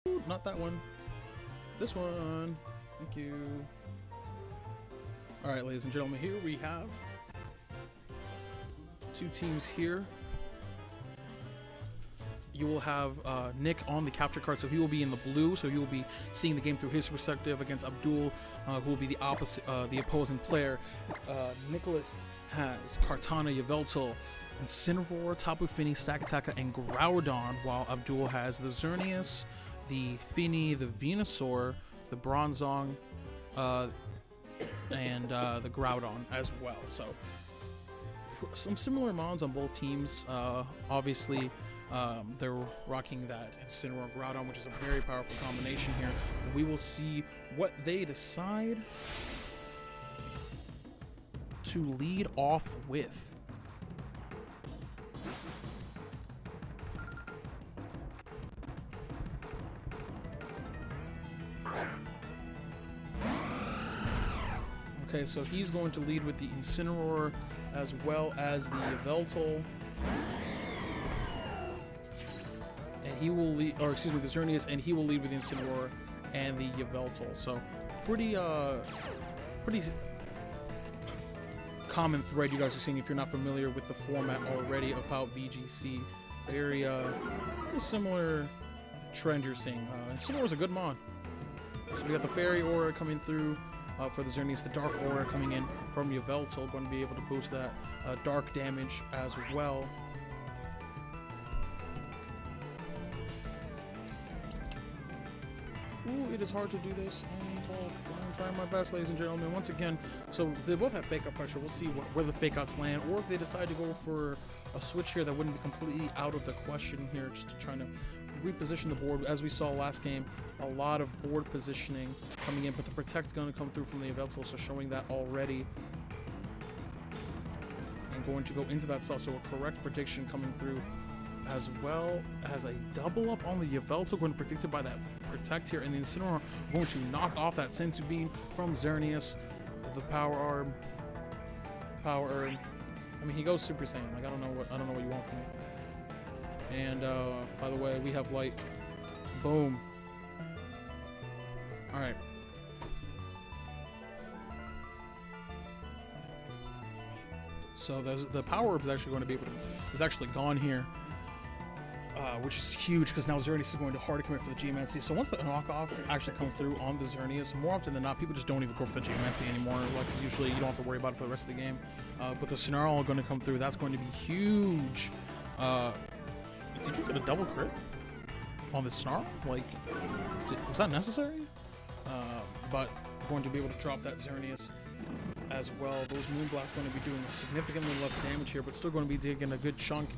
Ooh, not that one. This one. Thank you. All right, ladies and gentlemen, here we have two teams here. You will have Nick on the capture card, so he will be in the blue, so he will be seeing the game through his perspective against Abdul, who will be the opposing player. Nicholas has Kartana, Yveltal, Incineroar, Tapu Fini, Stakataka, and Groudon, while Abdul has the Xerneas, the Fini, the Venusaur, the Bronzong, and the Groudon as well. So some similar mons on both teams. Obviously, they're rocking that Incineroar Groudon, which is a very powerful combination here. We will see what they decide to lead off with. Okay, so he's going to lead with the Incineroar as well as the Yveltal. And he will lead, or excuse me, the Xerneas, and he will lead with the Incineroar and the Yveltal. So pretty common thread you guys are seeing if you're not familiar with the format already about VGC. Very similar trend you're seeing. Incineroar is a good mon. So we got the Fairy Aura coming through for the Xerneas, the Dark Aura coming in from Yveltal, going to be able to boost that dark damage as well. Ooh, it is hard to do this and talk. I'm trying my best, ladies and gentlemen. Once again, so they both have fake out pressure. We'll see where the fake outs land, or if they decide to go for a switch here that wouldn't be completely out of the question here, just to try to reposition the board. As we saw last game, a lot of board positioning coming in, but the Protect going to come through from the Yveltal, so showing that already. And going to go into that stuff, so a correct prediction coming through, as well as a double up on the Yveltal, going to predict it by that Protect here, and the Incineroar going to knock off that Senzu Bean from Xerneas, the Power Herb. I mean, he goes Super Saiyan. Like, I don't know what you want from me. And by the way, we have light. Boom. All right. So the Power Herb is actually going to be able to, is actually gone here, which is huge because now Xerneas is going to hard commit for the Geomancy. So once the knockoff actually comes through on the Xerneas, more often than not, people just don't even go for the Geomancy anymore. Like, it's usually, you don't have to worry about it for the rest of the game. But the Snarl going to come through. That's going to be huge. Did you get a double crit on the Snarl? Like, was that necessary? But going to be able to drop that Xerneas as well. Those Moonblasts going to be doing significantly less damage here, but still going to be taking a good chunk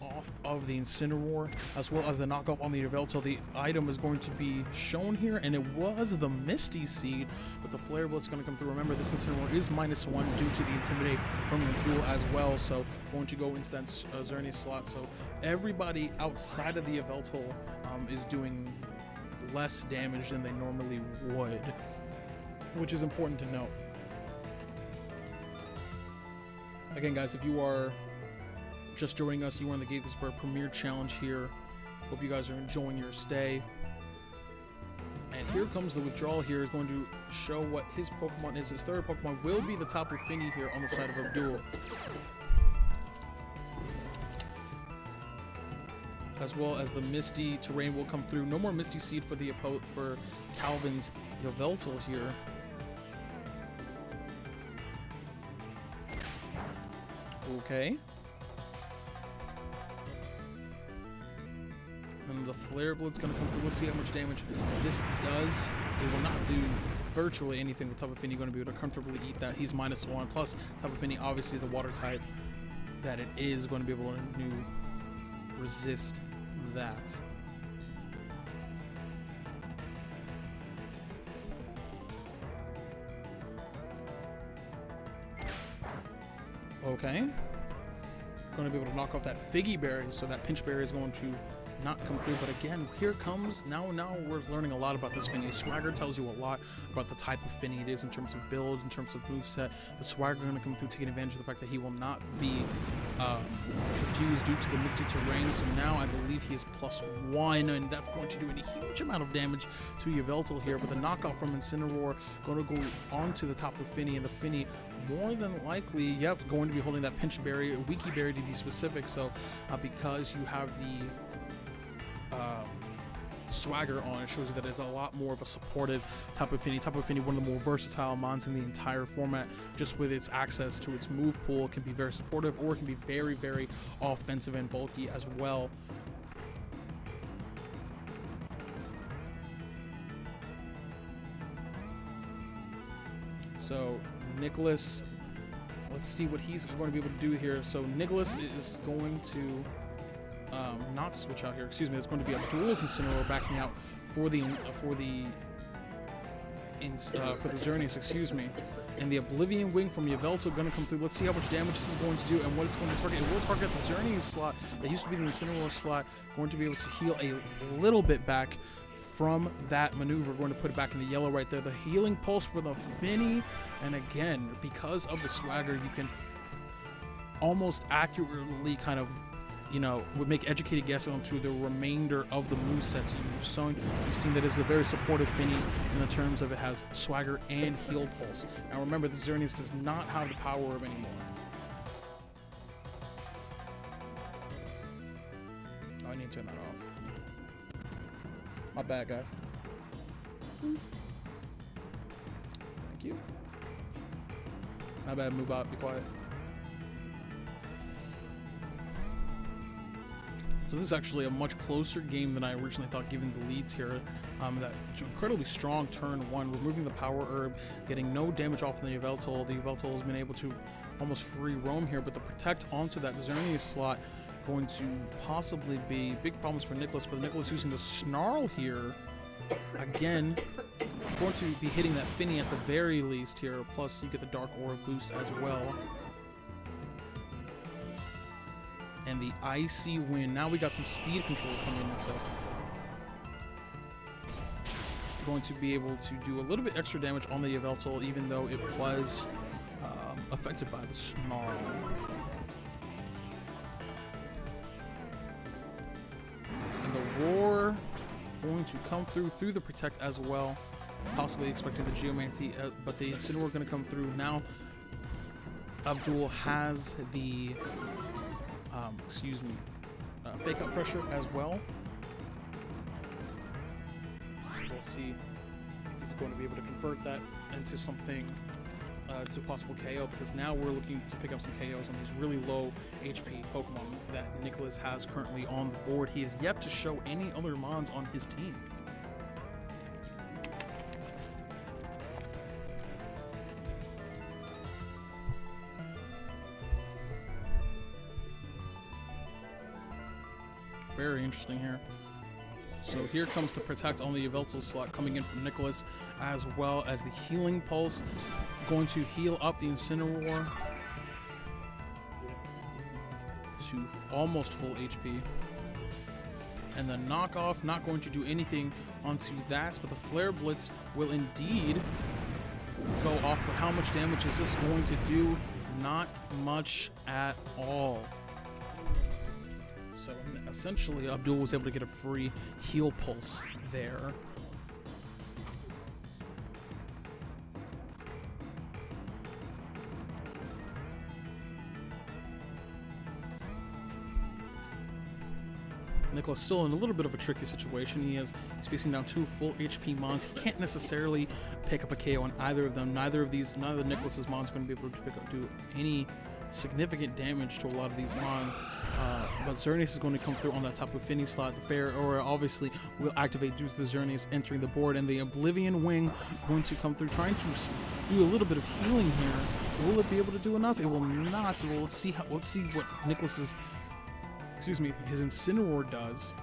off of the Incineroar, as well as the knockoff on the Yveltal. The item is going to be shown here, and it was the Misty Seed, but the Flare Blitz going to come through. Remember, this Incineroar is -1 due to the Intimidate from the duel as well, so going to go into that Xerneas slot. So everybody outside of the Yveltal is doing less damage than they normally would, which is important to note. Again, guys, if you are just joining us, you are in the Gaithersburg Premier Challenge here. Hope you guys are enjoying your stay. And here comes the withdrawal here. Is going to show what his Pokemon is. His third Pokemon will be the Tapu Fini here on the side of Abdul. As well as the Misty Terrain will come through. No more Misty Seed for the for Calvin's Yveltal here. Okay. And the Flare Blitz going to come through. Let's see how much damage this does. It will not do virtually anything. The Tapu Fini going to be able to comfortably eat that. He's -1. Plus, Tapu Fini, obviously the water type that it is, going to be able to resist that. Okay. Going to be able to knock off that Figgy Berry, so that Pinch Berry is going to not come through. But again, here comes, now we're learning a lot about this Finny. Swagger tells you a lot about the type of Finny it is in terms of build, in terms of moveset. The Swagger going to come through, taking advantage of the fact that he will not be confused due to the misty terrain. So now I believe he is +1, and that's going to do a huge amount of damage to Yveltal here. But the knockoff from Incineroar going to go onto the top of Finny, and the Finny more than likely, yep, going to be holding that pinch berry, Wiki berry to be specific. So because you have the Swagger on, it shows you that it's a lot more of a supportive type of Finny. One of the more versatile mons in the entire format, just with its access to its move pool. It can be very supportive, or it can be very, very offensive and bulky as well. So Nicholas, let's see what he's going to be able to do here. So Nicholas is going to not switch out here. Excuse me. It's going to be Abdul's Incineroar backing out for the Xerneas. Excuse me. And the Oblivion Wing from Yveltal going to come through. Let's see how much damage this is going to do and what it's going to target. It will target the Xerneas slot that used to be the Incineroar slot. Going to be able to heal a little bit back from that maneuver. Going to put it back in the yellow right there. The healing pulse for the Finny, and again, because of the Swagger, you can almost accurately kind of, would make educated guesses onto the remainder of the movesets you've seen that it's a very supportive Finny in the terms of it has Swagger and Heal Pulse. Now remember, the Xerneas does not have the power orb anymore. Oh, I need to turn that off. My bad, guys. Thank you. My bad, Moobot, be quiet. So this is actually a much closer game than I originally thought, given the leads here. That incredibly strong turn 1, removing the power herb, getting no damage off the Yveltal. The Yveltal has been able to almost free roam here, but the protect onto that Xerneas slot going to possibly be big problems for Nicholas. But Nicholas using the Snarl here, again, going to be hitting that Finny at the very least here. Plus you get the Dark Aura boost as well. And the Icy Wind. Now we got some speed control coming in, so going to be able to do a little bit extra damage on the Yveltal, even though it was affected by the Snarl. And the Roar going to come through the Protect as well, possibly expecting the Geomancy, but the Incineroar going to come through. Now Abdul has the fake out pressure as well. So we'll see if he's going to be able to convert that into something, to possible KO, because now we're looking to pick up some KOs on these really low HP Pokemon that Nicholas has currently on the board. He has yet to show any other mons on his team. Very interesting here. So here comes the Protect on the Yveltal slot coming in from Nicholas, as well as the Healing Pulse, going to heal up the Incineroar to almost full HP. And the Knockoff not going to do anything onto that, but the Flare Blitz will indeed go off. But how much damage is this going to do? Not much at all. So essentially, Abdul was able to get a free heal pulse there. Nicholas still in a little bit of a tricky situation. He's facing down 2 full HP mons. He can't necessarily pick up a KO on either of them. Neither of Nicholas's mons are going to be able to do any significant damage to a lot of these mons. But Xerneas is going to come through on that top of Finny slot. The Fair Aura obviously will activate due to the Xerneas entering the board, and the Oblivion Wing going to come through, trying to do a little bit of healing here. Will it be able to do enough? It will not. Well, let's see what Nicholas's, his Incineroar does.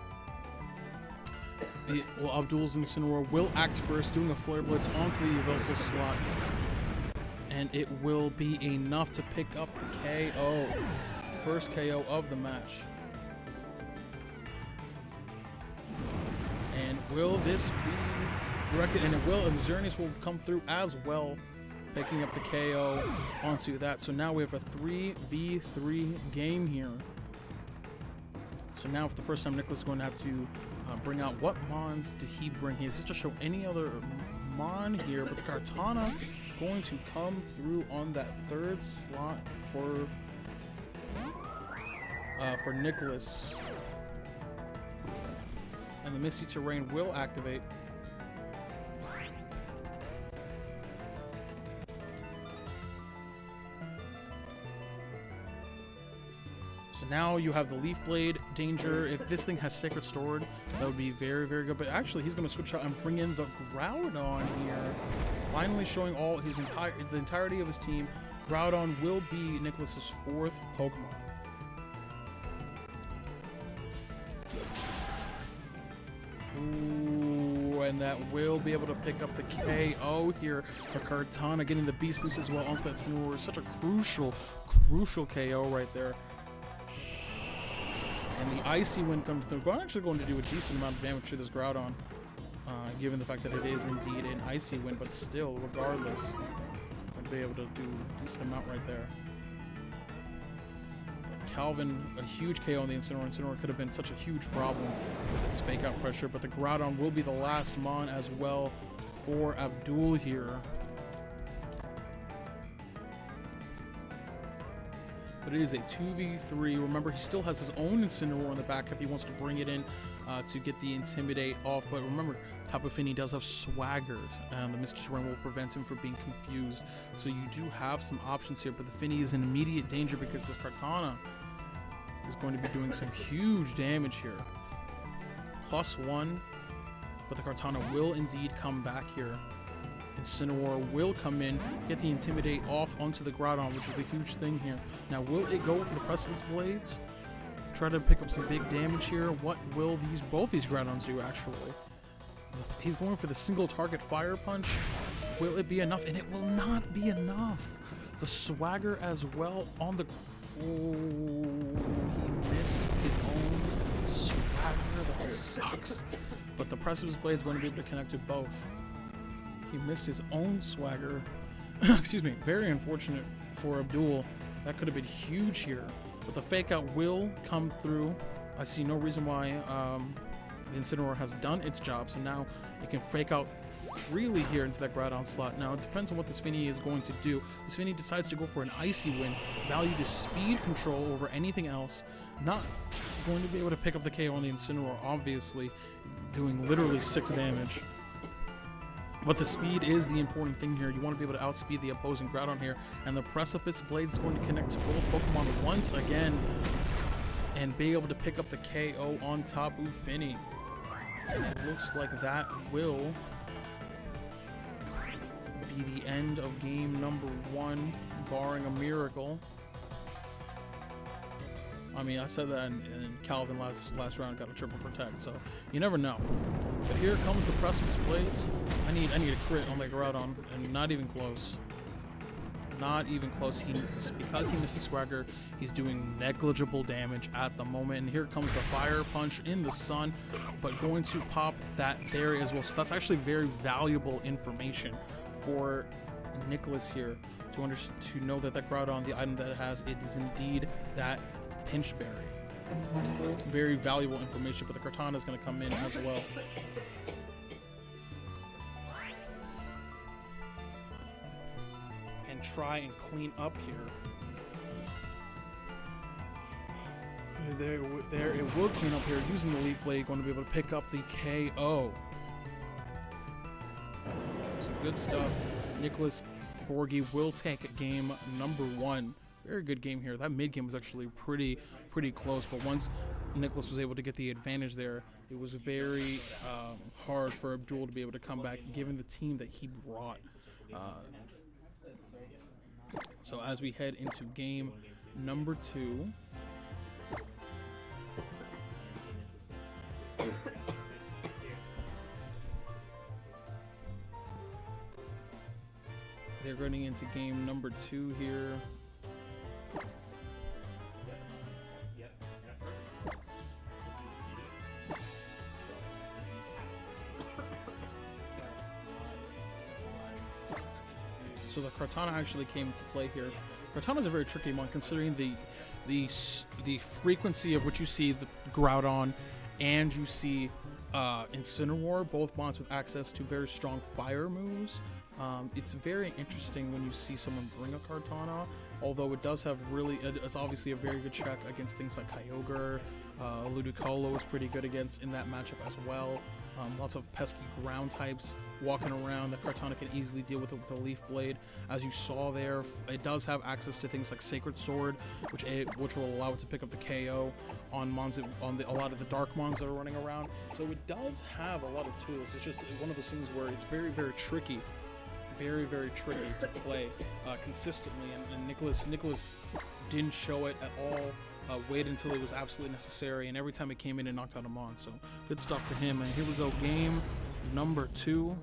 Abdul's Incineroar will act first, doing a Flare Blitz onto the Yveltal slot, and it will be enough to pick up the KO. First KO of the match. will this be directed? And it will, and Xerneas will come through as well, picking up the KO onto that. So now we have a 3v3 game here. So now for the first time, Nicholas is going to have to bring out, what Mons did he bring? He doesn't show any other Mon here, but the Kartana going to come through on that third slot for Nicholas. And the Misty Terrain will activate. So now you have the Leaf Blade danger. If this thing has Sacred Sword, that would be very, very good. But actually, he's going to switch out and bring in the Groudon here. Finally showing all his the entirety of his team. Groudon will be Nicholas's 4th Pokemon. Ooh, and that will be able to pick up the KO here for Kartana, getting the Beast Boost as well onto that Cineroar. Such a crucial KO right there. And the Icy Wind comes through. We're actually going to do a decent amount of damage to this Groudon, given the fact that it is indeed an Icy Wind, but still, regardless, I'll be able to do a decent amount right there. Calvin, a huge KO on the Incineroar. Incineroar could have been such a huge problem with its fake out pressure, but the Groudon will be the last Mon as well for Abdul here. But it is a 2v3. Remember, he still has his own Incineroar in the back if he wants to bring it in to get the Intimidate off. But remember, Tapu Fini does have Swagger, and the Misty Terrain will prevent him from being confused. So you do have some options here, but the Fini is in immediate danger because this Kartana is going to be doing some huge damage here. +1, but the Kartana will indeed come back here. Incineroar will come in, get the Intimidate off onto the Groudon, which is the huge thing here. Now, will it go for the Precipice Blades? Try to pick up some big damage here. What will both these Groudons do, actually? He's going for the single target Fire Punch. Will it be enough? And it will not be enough. The Swagger as well on the... Oh, he missed his own Swagger. That sucks. But the Precipice Blade is going to be able to connect to both. He missed his own Swagger. Excuse me. Very unfortunate for Abdul. That could have been huge here. But the Fake Out will come through. I see no reason why the Incineroar has done its job. So now it can Fake Out freely here into that Groudon slot. Now it depends on what this Fini is going to do. This Fini decides to go for an Icy Wind. Value the speed control over anything else. Not going to be able to pick up the KO on the Incineroar, obviously. Doing literally 6 damage. But the speed is the important thing here. You want to be able to outspeed the opposing Groudon here. And the Precipice Blade is going to connect to both Pokemon once again. And be able to pick up the KO on Tapu Fini. And it looks like that will be the end of game number 1, barring a miracle. I mean, I said that in Calvin last round got a triple protect, so you never know. But here comes the Precipice Blades. I need a crit on that Groudon, and not even close. Not even close. Because he missed the Swagger, he's doing negligible damage at the moment. And here comes the Fire Punch in the sun, but going to pop that there as well. So that's actually very valuable information for Nicholas here to know that that Groudon, the item that it has, it is indeed that Pinch Berry. Very valuable information, but the Kartana is going to come in as well. And try and clean up here. There it will clean up here using the Leaf Blade, going to be able to pick up the KO. So good stuff. Nicholas Borghi will take game number 1. Very good game here. That mid game was actually pretty close, but once Nicholas was able to get the advantage there, it was very hard for Abdul to be able to come back, given the team that he brought. So as we head into game number 2, they're running into game number 2 here. So the Kartana actually came into play here. Kartana is a very tricky one considering the frequency of which you see the Groudon and you see Incineroar, both mons with access to very strong fire moves. It's very interesting when you see someone bring a Kartana, although it does have it's obviously a very good check against things like Kyogre. Ludicolo is pretty good against in that matchup as well. Lots of pesky ground types walking around that Kartana can easily deal with the Leaf Blade. As you saw there, it does have access to things like Sacred Sword, which will allow it to pick up the KO on mons a lot of the dark mons that are running around. So it does have a lot of tools. It's just one of those things where it's very, very tricky. Very, very tricky to play consistently, and Nicholas didn't show it at all. Waited until it was absolutely necessary, and every time it came in, it knocked out a mon. So good stuff to him. And here we go, game number 2.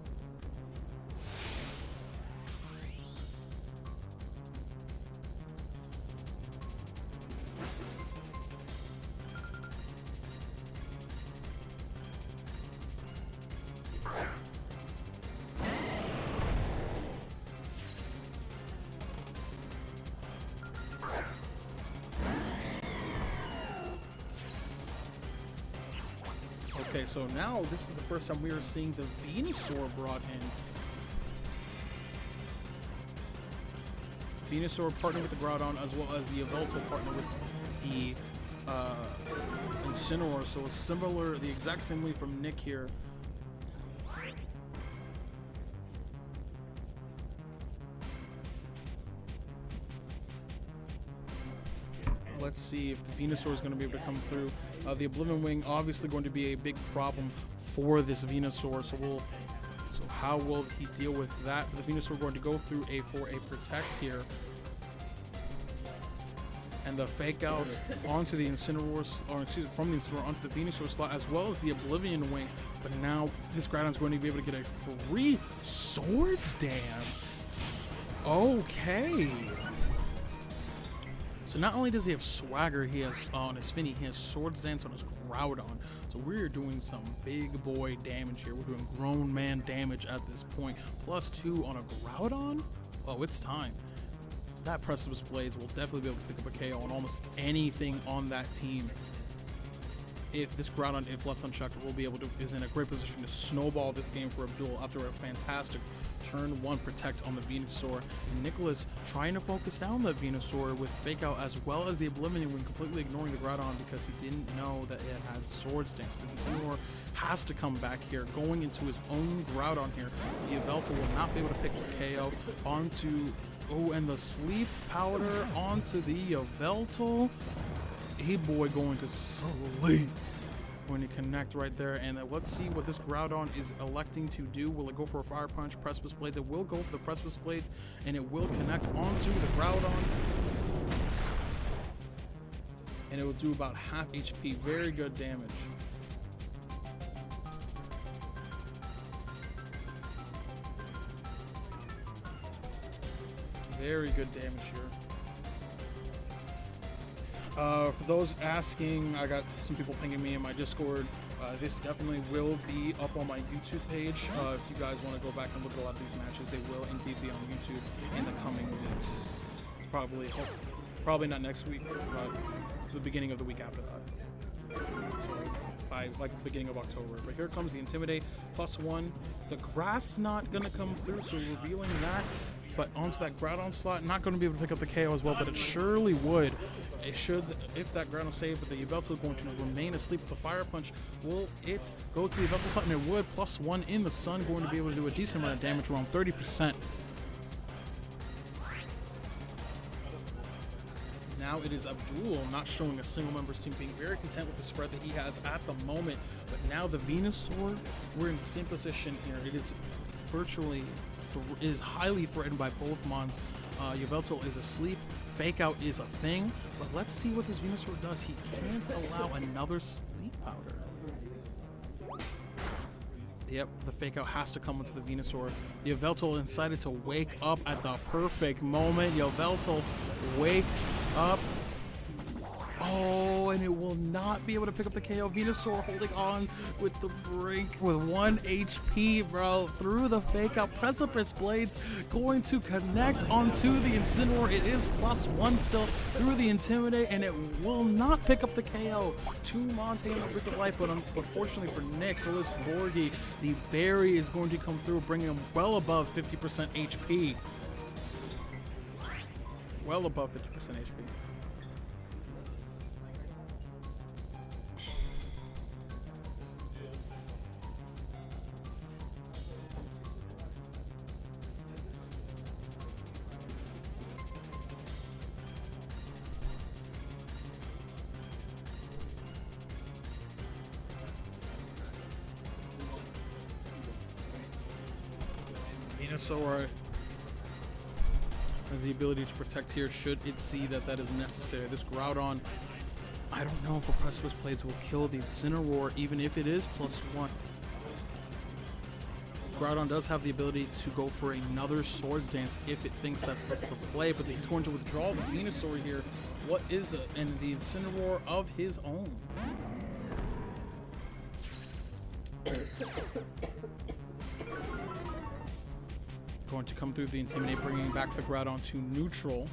Okay, so now this is the first time we are seeing the Venusaur brought in. Venusaur partnered with the Groudon as well as the Yveltal partnered with the Incineroar. So similar, the exact same way from Nick here. Let's see if the Venusaur is going to be able to come through. The Oblivion Wing obviously going to be a big problem for this Venusaur. So how will he deal with that? The Venusaur going to go through for a Protect here. And the Fake Out onto the Incineroar, or excuse me, from the Incineroar onto the Venusaur slot, as well as the Oblivion Wing. But now this Groudon's going to be able to get a free Swords Dance. Okay. So not only does he have Swagger, he has on his Finny, he has Swords Dance on his Groudon. So we're doing some big boy damage here. We're doing grown man damage at this point. +2 on a Groudon? Oh, it's time. That Precipice Blades will definitely be able to pick up a KO on almost anything on that team. If this Groudon, if left unchecked, is in a great position to snowball this game for Abdul after a fantastic turn 1 Protect on the Venusaur. And Nicholas trying to focus down the Venusaur with Fake Out as well as the Oblivion Wing, completely ignoring the Groudon because he didn't know that it had Swords Dance. But the Incineroar has to come back here, going into his own Groudon here. The Yveltal will not be able to pick the KO onto... Oh, and the Sleep Powder onto the Yveltal. Hey boy, going to sleep. Going to connect right there, and let's see what this Groudon is electing to do. Will it go for a Fire Punch, Precipice Blades? It will go for the Precipice Blades, and it will connect onto the Groudon. And it will do about half HP. Very good damage. Very good damage here. For those asking, I got some people pinging me in my Discord. This definitely will be up on my YouTube page. If you guys want to go back and look at a lot of these matches, they will indeed be on YouTube in the coming weeks. Probably not next week, but the beginning of the week after that. So by like the beginning of October. But here comes the Intimidate +1. The Grass not gonna come through, so revealing that. But onto that Groudon slot, not going to be able to pick up the KO as well, but it surely would. It should, if that Groudon saved, but the Yveltal is going to remain asleep with the Fire Punch. Will it go to the Yveltal slot? And it would. +1 in the Sun, going to be able to do a decent amount of damage, around 30%. Now it is Abdul not showing a single member's team, being very content with the spread that he has at the moment. But now the Venusaur, we're in the same position here. It is virtually... is highly threatened by both mons. Yveltal is asleep. Fake Out is a thing. But let's see what this Venusaur does. He can't allow another Sleep Powder. Yep, the Fake Out has to come into the Venusaur. Yveltal decided to wake up at the perfect moment. Yveltal, wake up. Oh, and it will not be able to pick up the KO. Venusaur holding on with the brink with 1 HP, bro. Through the fake out. Precipice Blades going to connect onto the Incineroar. It is +1 still through the Intimidate, and it will not pick up the KO. 2 Mons hitting the Brick of Life, but unfortunately for Nicholas Borghi, the Berry is going to come through, bringing him well above 50% HP. Well above 50% HP. Venusaur has the ability to protect here should it see that that is necessary. This Groudon, I don't know if a Precipice Blades will kill the Incineroar even if it is +1. Groudon does have the ability to go for another Swords Dance if it thinks that's the play, but he's going to withdraw the Venusaur here. What is the Incineroar of his own? Going to come through the Intimidate, bringing back the Groudon to neutral.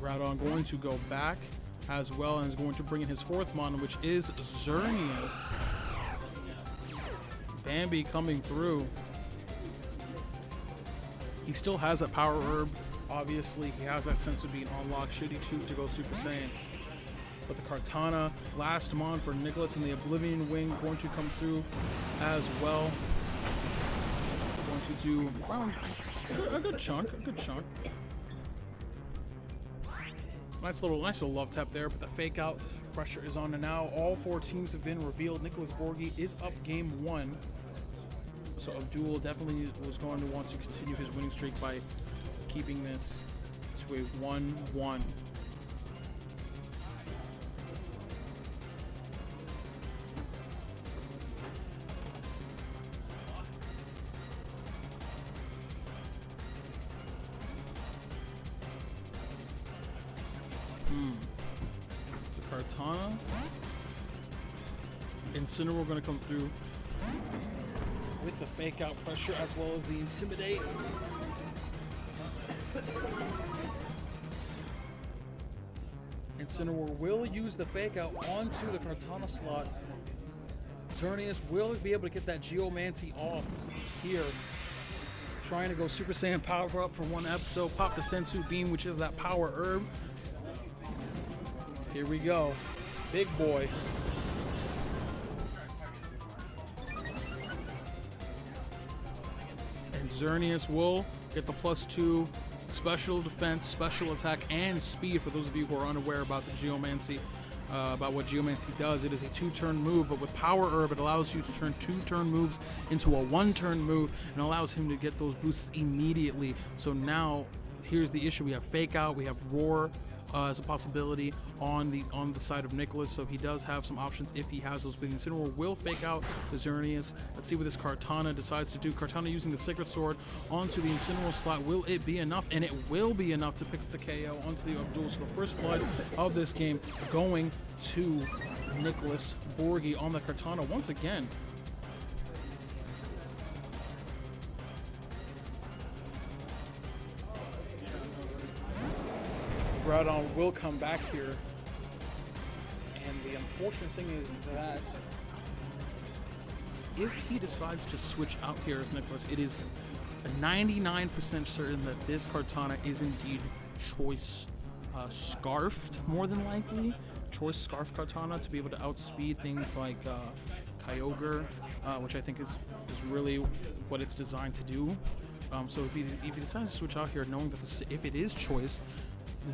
Groudon going to go back as well and is going to bring in his 4th Mon, which is Xerneas. Bambi coming through. He still has that Power Herb. Obviously, he has that Sense of Being unlocked should he choose to go Super Saiyan. But the Kartana, last Mon for Nicholas, and the Oblivion Wing going to come through as well. To do around a good chunk, Nice little love tap there, but the fake out pressure is on, and now all 4 teams have been revealed. Nicholas Borghi is up game 1, so Abdul definitely was going to want to continue his winning streak by keeping this to a 1-1. The Kartana. Incineroar going to come through with the fake out pressure as well as the Intimidate. Incineroar will use the fake out onto the Kartana slot. Xerneas will be able to get that Geomancy off here. Trying to go Super Saiyan power up for 1 episode. Pop the Sensu Beam, which is that Power Herb. Here we go. Big boy. And Xerneas will get the +2 special defense, special attack, and speed. For those of you who are unaware about the Geomancy, about what Geomancy does, it is a 2-turn move, but with Power Herb, it allows you to turn 2-turn moves into a 1-turn move and allows him to get those boosts immediately. So now, here's the issue. We have Fake Out, we have Roar, as a possibility on the side of Nicholas, so he does have some options if he has those. But Incineroar will fake out the Xerneas. Let's see what this Kartana decides to do. Kartana using the Sacred Sword onto the Incineroar slot. Will it be enough? And it will be enough to pick up the KO onto the Abdul. So the first blood of this game going to Nicholas Borghi on the Kartana once again. Groudon will come back here, and the unfortunate thing is that if he decides to switch out here as Nicholas, it is 99% certain that this Kartana is indeed Choice Scarfed, more than likely. Choice Scarf Kartana to be able to outspeed things like Kyogre, which I think is really what it's designed to do. So if he decides to switch out here, knowing that if it is Choice,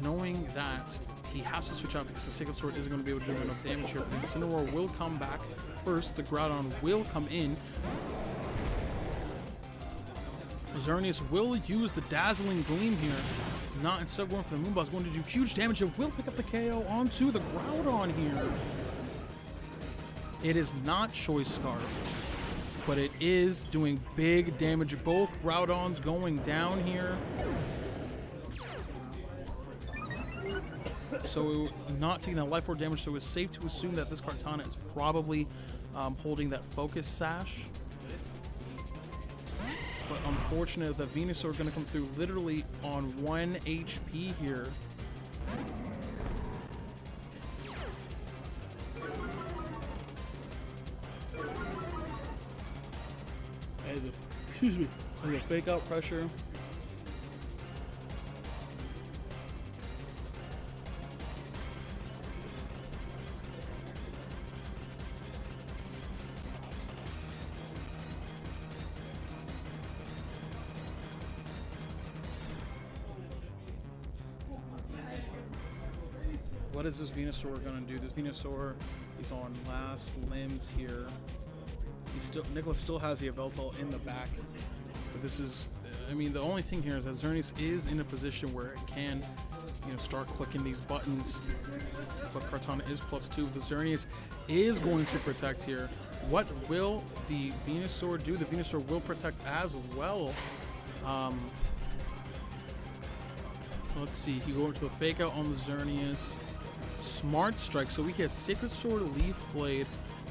knowing that he has to switch out because the Sacred Sword isn't going to be able to do enough damage here. But Incineroar will come back first. The Groudon will come in. Xerneas will use the Dazzling Gleam here. Not instead of going for the Moonball, going to do huge damage. It will pick up the KO onto the Groudon here. It is not Choice Scarfed, but it is doing big damage. Both Groudons going down here. So not taking that life orb damage, so it's safe to assume that this Kartana is probably holding that focus sash. But unfortunately, the Venusaur going to come through literally on 1 HP here. Excuse me. There's a fake out pressure. What is this Venusaur gonna do? This Venusaur is on last limbs here. Nicholas still has the Yveltal in the back. But this is, I mean, the only thing here is that Xerneas is in a position where it can, you know, start clicking these buttons. But Kartana is +2. The Xerneas is going to protect here. What will the Venusaur do? The Venusaur will protect as well. Let's see. He goes to a fake out on the Xerneas. Smart Strike. So we get Sacred Sword, Leaf Blade,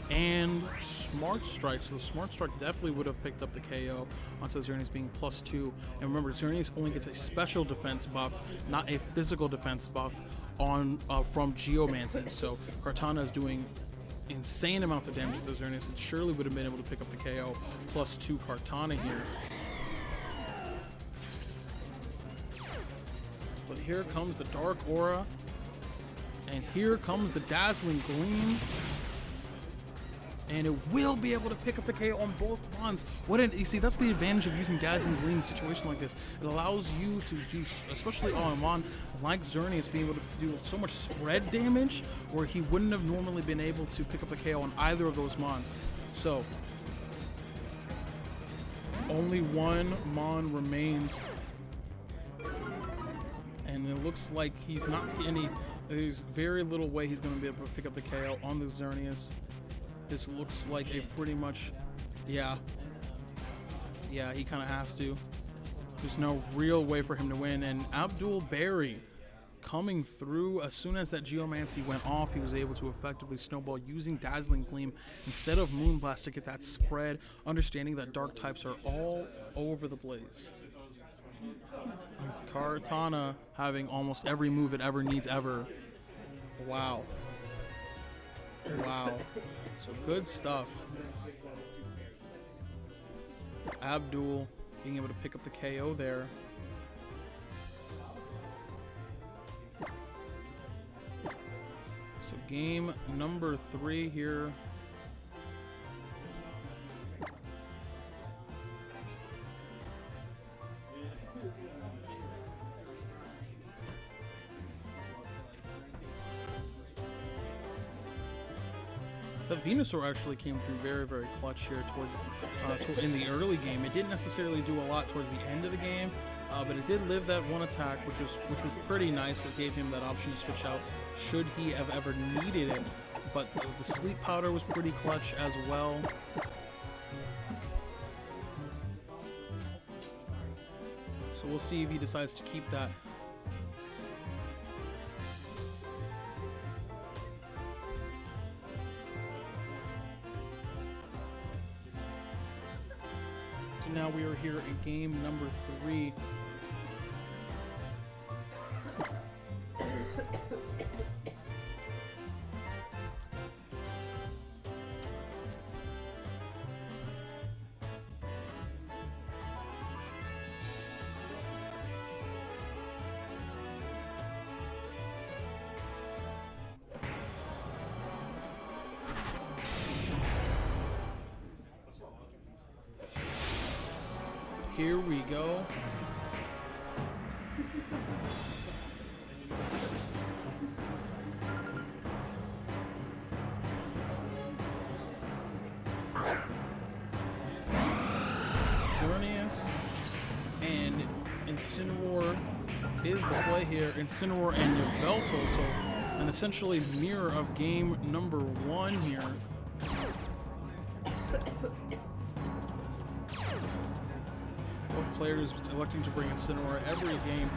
and Smart Strike. So the Smart Strike definitely would have picked up the KO onto Xerneas being +2. And remember, Xerneas only gets a special defense buff, not a physical defense buff on from Geomancy. So Kartana is doing insane amounts of damage to the Xerneas. It surely would have been able to pick up the KO +2 Kartana here. But here comes the Dark Aura. And here comes the Dazzling Gleam. And it will be able to pick up the KO on both Mons. You see, that's the advantage of using Dazzling Gleam in a situation like this. It allows you to do, especially on a Mon like Xerneas, being able to do so much spread damage where he wouldn't have normally been able to pick up the KO on either of those Mons. So, only one Mon remains. And it looks like he's not any. There's very little way he's going to be able to pick up the KO on the Xerneas. This looks like a pretty much, yeah, he kind of has to. There's no real way for him to win. And Abdul Berry coming through. As soon as that Geomancy went off, he was able to effectively snowball using Dazzling Gleam instead of Moonblast to get that spread, understanding that dark types are all over the place. Kartana having almost every move it ever needs ever. Wow. Wow. So good stuff. Abdul being able to pick up the KO there. So game number 3 here. The Venusaur actually came through very, very clutch here towards in the early game. It didn't necessarily do a lot towards the end of the game, but it did live that one attack, which was pretty nice. It gave him that option to switch out should he have ever needed it. But the Sleep Powder was pretty clutch as well. So we'll see if he decides to keep that. So now we are here in game number 3. Here we go. Xerneas and Incineroar is the play here. Incineroar and Yveltal, so an essentially mirror of game number 1 here. Players electing to bring Incineroar every game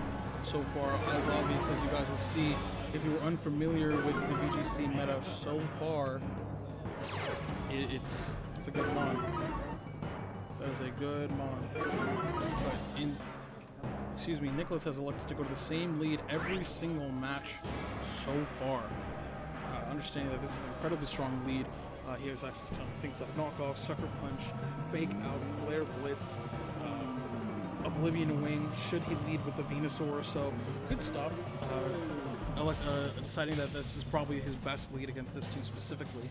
so far, as obvious as you guys will see. if you were unfamiliar with the VGC meta so far, it's a good mon. That is a good mon. But Nicholas has elected to go to the same lead every single match so far. Understanding that this is an incredibly strong lead. He has access to things like knockoff, sucker punch, fake out, flare blitz, Oblivion Wing, should he lead with the Venusaur, so good stuff. Deciding that this is probably his best lead against this team specifically.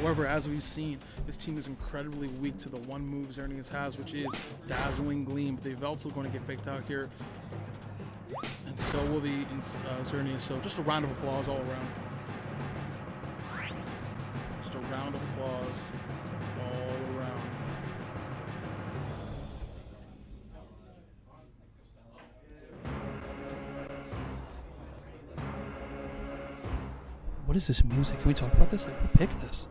However, as we've seen, this team is incredibly weak to the one move Xerneas has, which is Dazzling Gleam. The Yveltal going to get faked out here, and so will the Xerneas. So just a round of applause all around. Just a round of applause all around. What is this music? Can we talk about this? Like, who picked this?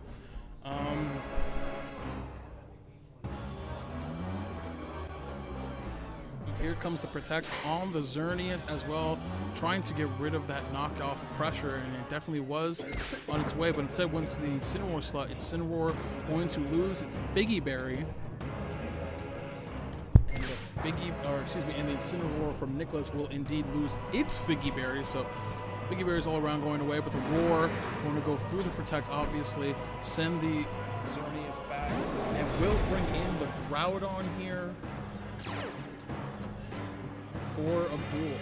Here comes the Protect on the Xerneas as well, trying to get rid of that knockoff pressure, and it definitely was on its way, but instead went to the Incineroar slot. Incineroar going to lose its Figgy Berry. And the Incineroar from Nicholas will indeed lose its Figgy Berry, so Figgy Berries all around going away, but the Roar going to go through the Protect, obviously, send the Xerneas back, and will bring in the Groudon here for Abdul.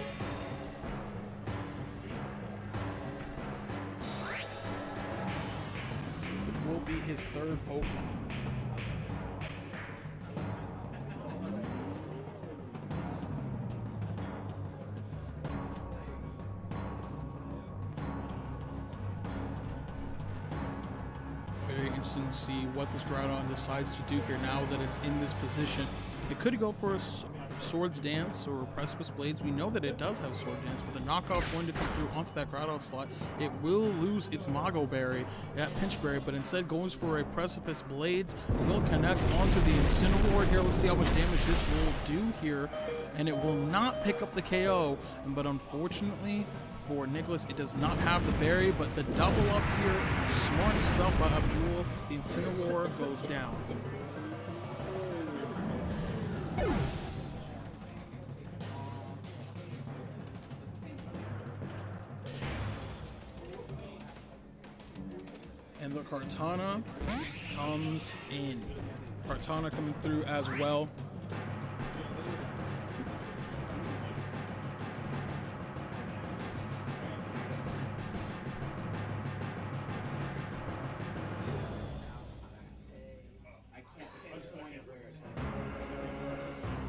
Which will be his third Pokemon. Very interesting to see what this Groudon decides to do here now that it's in this position. It could go for a Swords Dance or Precipice Blades. We know that it does have Sword Dance, but the knockoff going to come through onto that Groudon slot. It will lose its Mago Berry, Pinch Berry, but instead goes for a Precipice Blades. Will connect onto the Incineroar here. Let's see how much damage this will do here, and it will not pick up the KO, but unfortunately for Nicholas, it does not have the berry, but the double up here, smart stuff by Abdul. The Incineroar goes down. And the Kartana comes in. Kartana coming through as well.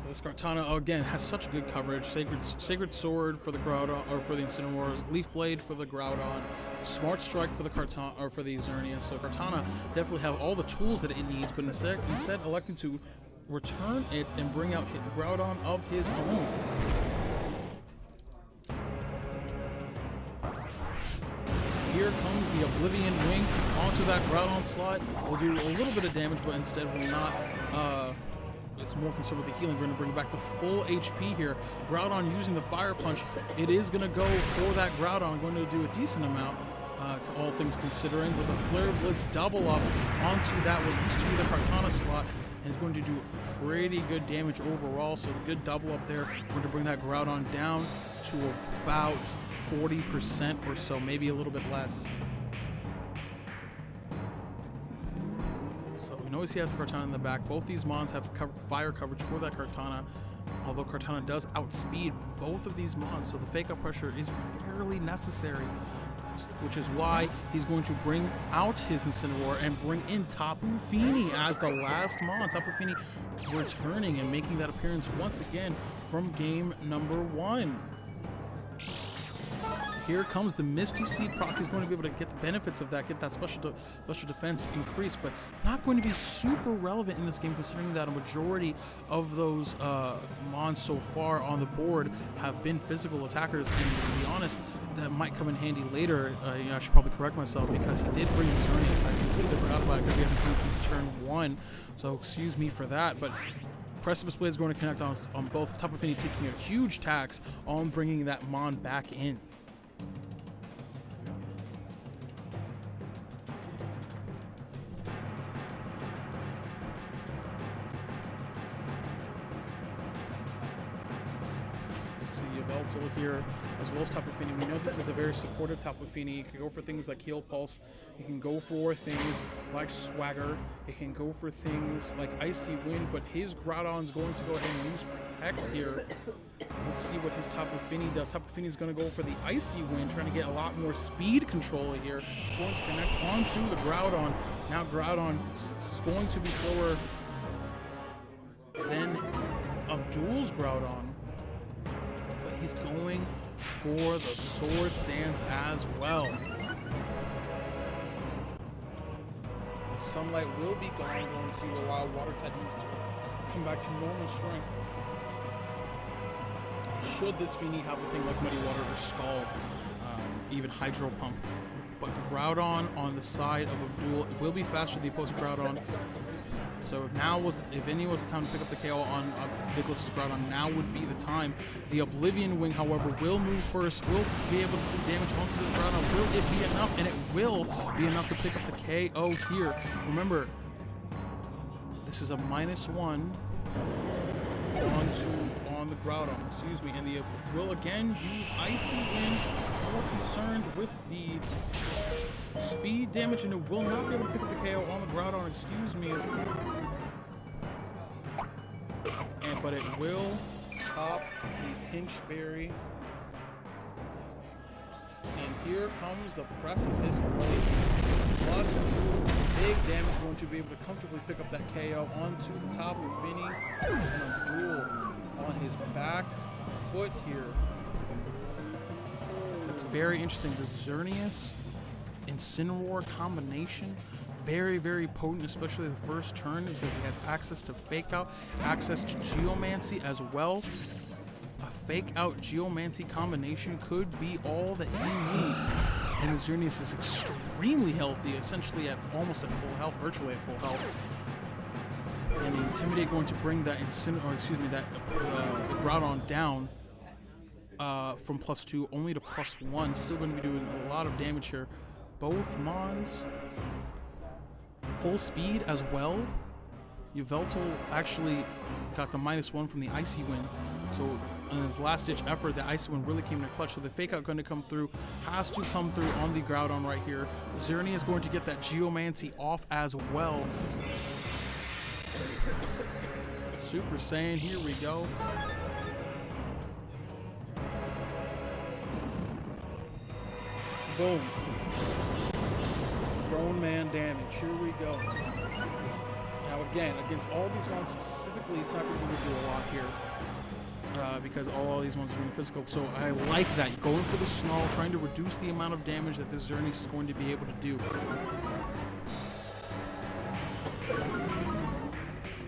This Kartana again has such good coverage. Sacred Sword for the Groudon, or for the Incineroar. Leaf Blade for the Groudon. Smart Strike for the Kartana, or for the Xerneas. So Kartana definitely have all the tools that it needs, but instead electing to return it and bring out the Groudon of his own. Here comes the Oblivion Wing onto that Groudon slot. Will do a little bit of damage, but instead will not. It's more concerned with the healing. We're going to bring back to full HP here. Groudon using the Fire Punch. It is going to go for that Groudon. Going to do a decent amount, all things considering, with a Flare Blitz double up onto that what used to be the Kartana slot. And is going to do pretty good damage overall. So good double up there. We're going to bring that Groudon down to about 40% or so, maybe a little bit less. So we know he has the Kartana in the back. Both these mons have fire coverage for that Kartana, although Kartana does outspeed both of these mons, so the fake up pressure is fairly necessary, which is why he's going to bring out his Incineroar and bring in Tapu Fini as the last mon. Tapu Fini returning and making that appearance once again from game number 1. Here comes the Misty Seed proc. He's going to be able to get the benefits of that, get that special defense increase, but not going to be super relevant in this game, considering that a majority of those mons so far on the board have been physical attackers, and to be honest, that might come in handy later. I should probably correct myself, because he did bring the Xerneas. I completely forgot about it because we haven't seen it since turn 1, so excuse me for that, but Precipice Blade is going to connect on both. Tapu Fini taking a huge tax on bringing that Mon back in. Yveltal here, as well as Tapu Fini. We know this is a very supportive Tapu Fini. You can go for things like Heal Pulse. You can go for things like Swagger. You can go for things like Icy Wind, but his Groudon's going to go ahead and use Protect here. Let's see what his Tapu Fini does. Tapu Fini is going to go for the Icy Wind, trying to get a lot more speed control here. Going to connect onto the Groudon. Now Groudon is going to be slower than Abdul's Groudon. He's going for the Swords Dance as well. The Sunlight will be gone, going to allow Water type to come back to normal strength. Should this Fini have a thing like Muddy Water or Scald, even Hydro Pump. But the Groudon on the side of Abdul, it will be faster than the opposing Groudon. So if any was the time to pick up the KO on Nicholas's Groudon, now would be the time. The Oblivion Wing, however, will move first, will be able to do damage onto this Groudon. Will it be enough? And it will be enough to pick up the KO here. Remember, this is a -1 on the Groudon, excuse me, and the will again use Icy Wind. More concerned with the speed damage, and it will not be able to pick up the KO on the Groudon, excuse me. But it will top the Pinch Berry. And here comes the Precipice Blade. +2, big damage, going to be able to comfortably pick up that KO onto the top of Fini. And Abdul on his back foot here. It's very interesting. The Xerneas Incineroar combination, very, very potent, especially the first turn, because he has access to Fake Out, access to Geomancy as well. A Fake Out Geomancy combination could be all that he needs. And the Xerneas is extremely healthy, essentially at almost at full health, virtually at full health. And the Intimidate going to bring that the Groudon down from +2 only to +1. Still going to be doing a lot of damage here. Both Mons full speed as well. Yveltal actually got the -1 from the Icy Wind. So in his last-ditch effort, the Icy Wind really came in clutch. So the Fake Out going to come through, has to come through on the Groudon right here. Xerneas is going to get that Geomancy off as well. Super Saiyan, here we go. Boom. Grown man damage. Here we go. Now again, against all these ones specifically, it's not going to do a lot here. Because all these ones are doing physical. So I like that. You're going for the Snarl, trying to reduce the amount of damage that this Xerneas is going to be able to do.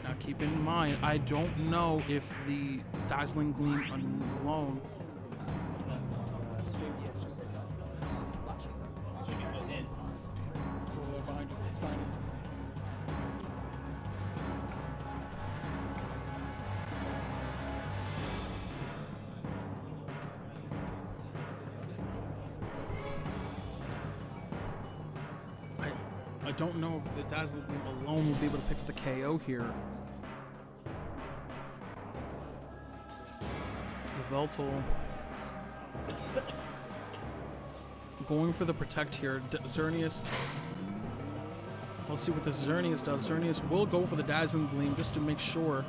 Now keep in mind, I don't know if the Dazzling Gleam alone I don't know if the Dazzling Gleam alone will be able to pick up the KO here. Yveltal going for the Protect here. Xerneas. Let's see what the Xerneas does. Xerneas will go for the Dazzling Gleam just to make sure.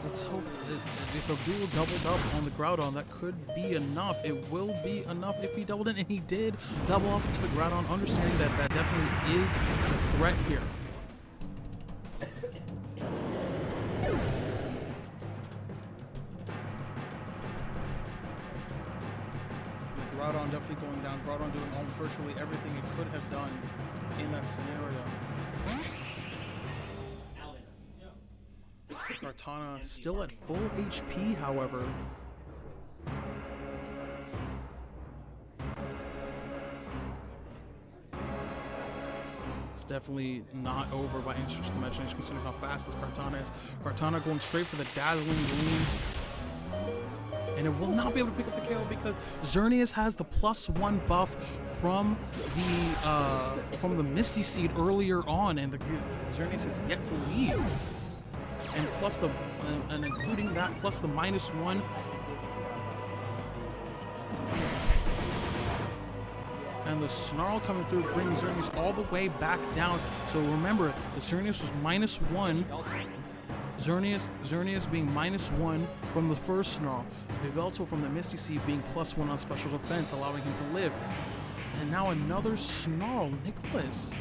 Let's hope that if Abdul doubled up on the Groudon, that could be enough. It will be enough if he doubled it, and he did double up to the Groudon, understanding that that definitely is the threat here. The Groudon definitely going down. Groudon doing virtually everything it could have done in that scenario. Kartana still at full HP, however. It's definitely not over by any stretch of the imagination, considering how fast this Kartana is. Kartana going straight for the dazzling gleam. And it will not be able to pick up the KO because Xerneas has the +1 buff from the Misty Seed earlier on, and the Xerneas is yet to leave. And plus and including that, plus the -1. And the Snarl coming through, bringing Xerneas all the way back down. So remember, the Xerneas was -1. Xerneas being -1 from the first Snarl. Vivelto from the Misty Seed being +1 on special defense, allowing him to live. And now another Snarl. Nicholas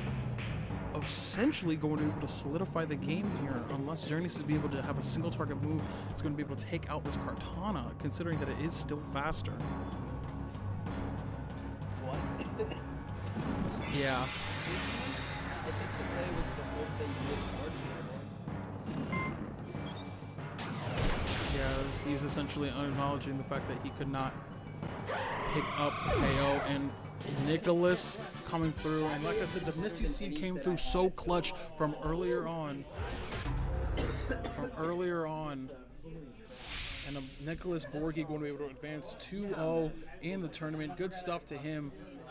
essentially going to be able to solidify the game here, unless Xerneas is be able to have a single target move that's going to be able to take out this Kartana, considering that it is still faster. What? Yeah. I think the play was the whole thing with Yeah, he's essentially acknowledging the fact that he could not pick up the KO, and Nicholas coming through. And like I said, the Misty Seed came through so clutch from earlier on. And Nicholas Borghi going to be able to advance 2-0 in the tournament. Good stuff to him.